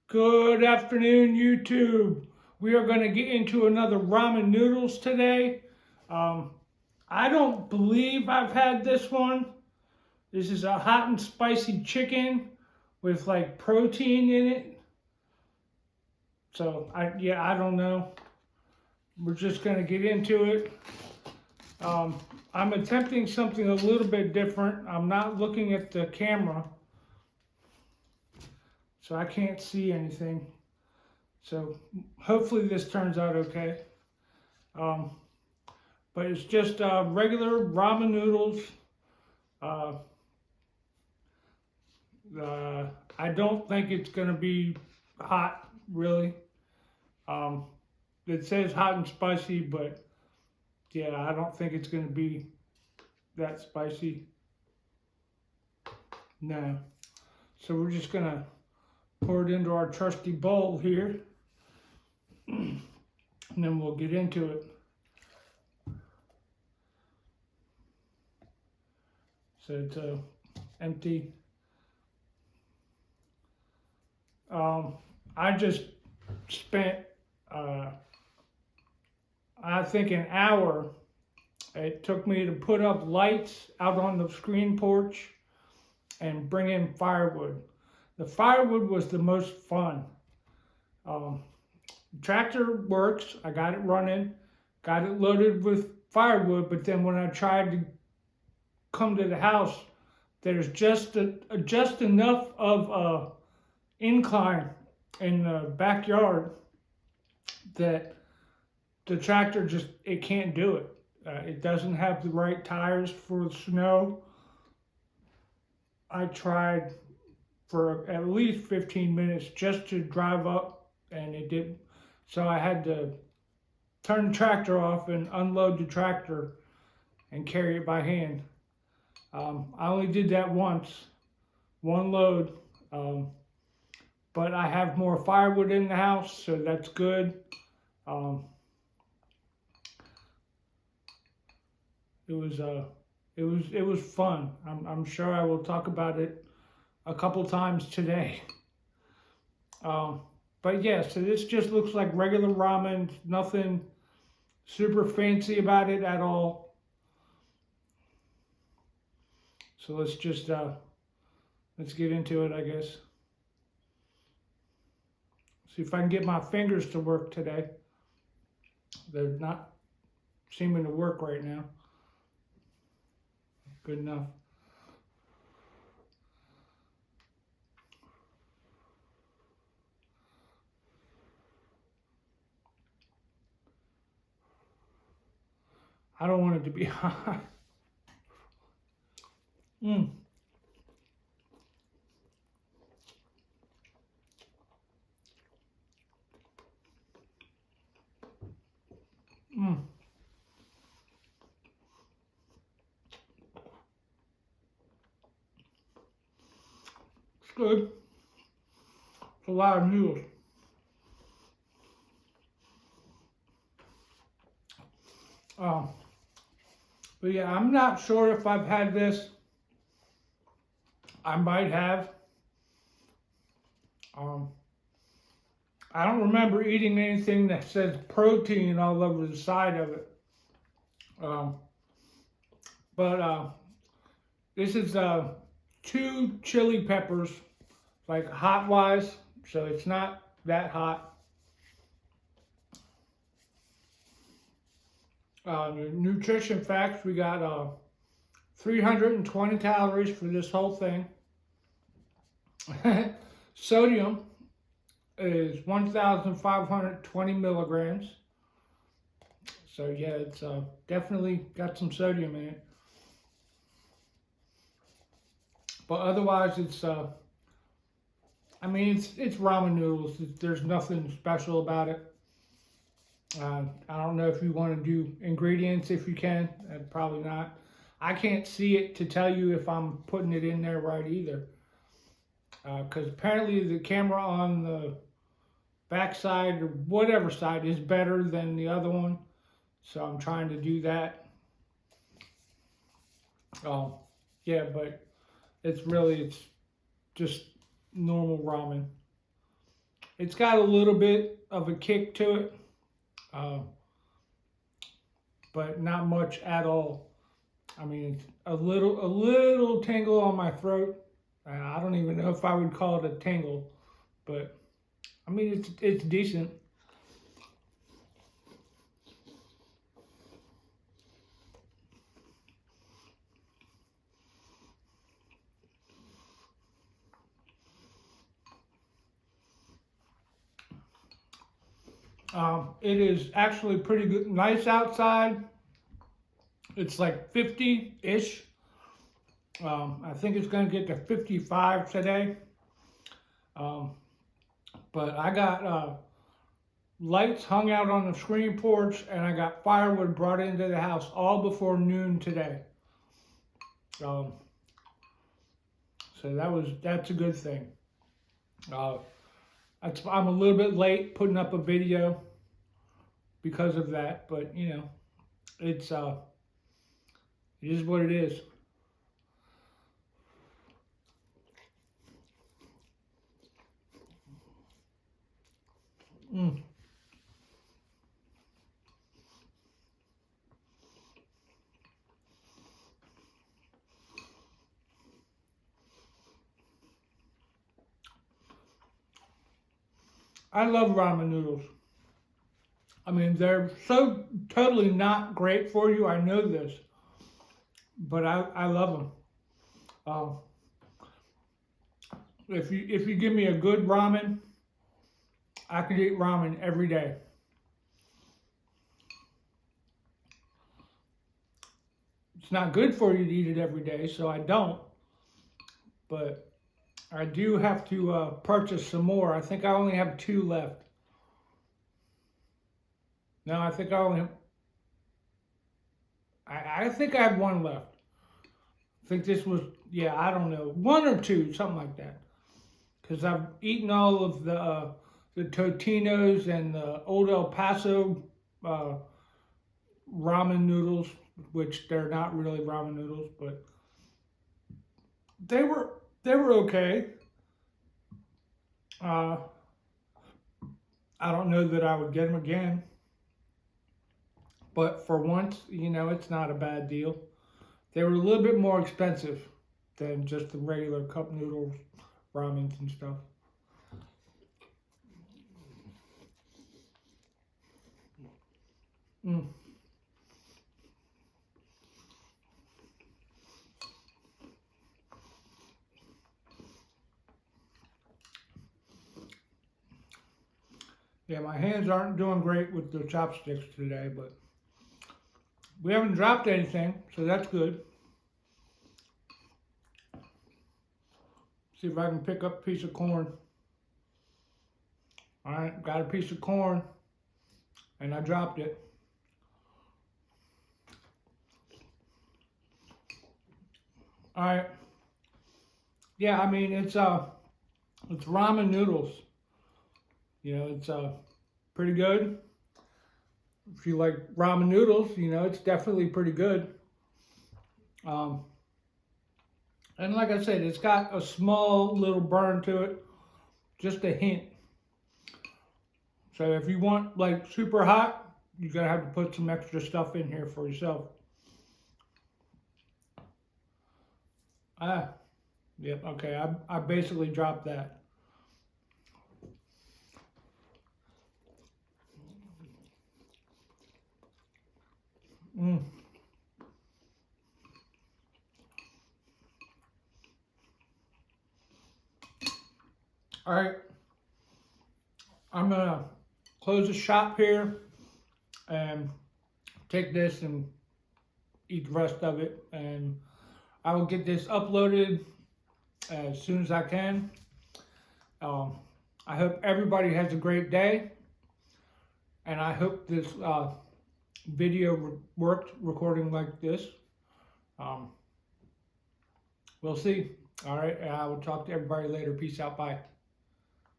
Good afternoon, YouTube. We are going to get into another ramen noodles today. Um, I don't believe I've had this one. This is a hot and spicy chicken with like protein in it. So I don't know. We're just going to get into it. I'm attempting something a little bit different. I'm not looking at the camera, so I can't see anything. So hopefully this turns out okay. Um, but it's just regular ramen noodles. Uh, I don't think it's going to be hot, really. Um, it says hot and spicy, but yeah, I don't think it's going to be that spicy. No. So we're just going to pour it into our trusty bowl here, and then we'll get into it. So it's empty. I just spent, I think, an hour. It took me to put up lights out on the screen porch and bring in firewood. The firewood was the most fun. Tractor works. I got it running, got it loaded with firewood, but then when I tried to come to the house, there's just enough of a incline in the backyard that the tractor it can't do it. It doesn't have the right tires for the snow. I tried for at least 15 minutes just to drive up, and it didn't. So I had to turn the tractor off and unload the tractor and carry it by hand. I only did that once, one load, but I have more firewood in the house, so that's good. It was fun. I'm sure I will talk about it a couple times today. But yeah, so this just looks like regular ramen. Nothing super fancy about it at all. So let's just let's get into it, I guess. See if I can get my fingers to work today. They're not seeming to work right now. Good enough. I don't want it to be hot. Mmm. Mmm. It's good. It's a lot of noodles. But yeah, I'm not sure if I've had this. I might have. I don't remember eating anything that says protein all over the side of it. But this is 2 chili peppers, like hot wise, so it's not that hot. Nutrition facts, we got 320 calories for this whole thing. Sodium is 1,520 milligrams. So yeah, it's definitely got some sodium in it. But otherwise, it's I mean, it's ramen noodles. There's nothing special about it. I don't know if you want to do ingredients. If you can, probably not. I can't see it to tell you if I'm putting it in there right either. Because apparently the camera on the back side or whatever side is better than the other one. So I'm trying to do that. Yeah, but it's just normal ramen. It's got a little bit of a kick to it, uh, but not much at all. I mean, it's a little tingle on my throat. I don't even know if I would call it a tingle, but I mean, it's decent. It is actually pretty good, nice outside. It's like 50-ish. I think it's going to get to 55 today. Um, but I got lights hung out on the screen porch, and I got firewood brought into the house all before noon today. Um, so that's a good thing. I'm a little bit late putting up a video because of that, but you know, it is what it is. Mm. I love ramen noodles. I mean, they're so totally not great for you. I know this, but I love them. Um, if you give me a good ramen, I could eat ramen every day. It's not good for you to eat it every day, so I don't. But I do have to purchase some more. I think I only have 2 left. No, I think I only have, I think I have 1 left. I think this was, yeah, I don't know, 1 or 2, something like that. Because I've eaten all of the Totinos and the Old El Paso uh, ramen noodles, which they're not really ramen noodles, but they were okay. Uh, I don't know that I would get them again, but for once, you know, it's not a bad deal. They were a little bit more expensive than just the regular cup noodles, ramens and stuff. Mm. Yeah, my hands aren't doing great with the chopsticks today, but we haven't dropped anything, so that's good. See if I can pick up a piece of corn. All right, got a piece of corn, and I dropped it. All right. Yeah, I mean it's ramen noodles. You know, it's pretty good. If you like ramen noodles, you know, it's definitely pretty good. Um, and like I said, it's got a small little burn to it, just a hint. So if you want like super hot, you're gonna have to put some extra stuff in here for yourself. Ah, yep, okay, I basically dropped that. Mm. All right, I'm gonna close the shop here and take this and eat the rest of it, and I will get this uploaded as soon as I can. Um, I hope everybody has a great day, and I hope this video worked recording like this. Um, we'll see. All right, I will talk to everybody later. Peace out. Bye.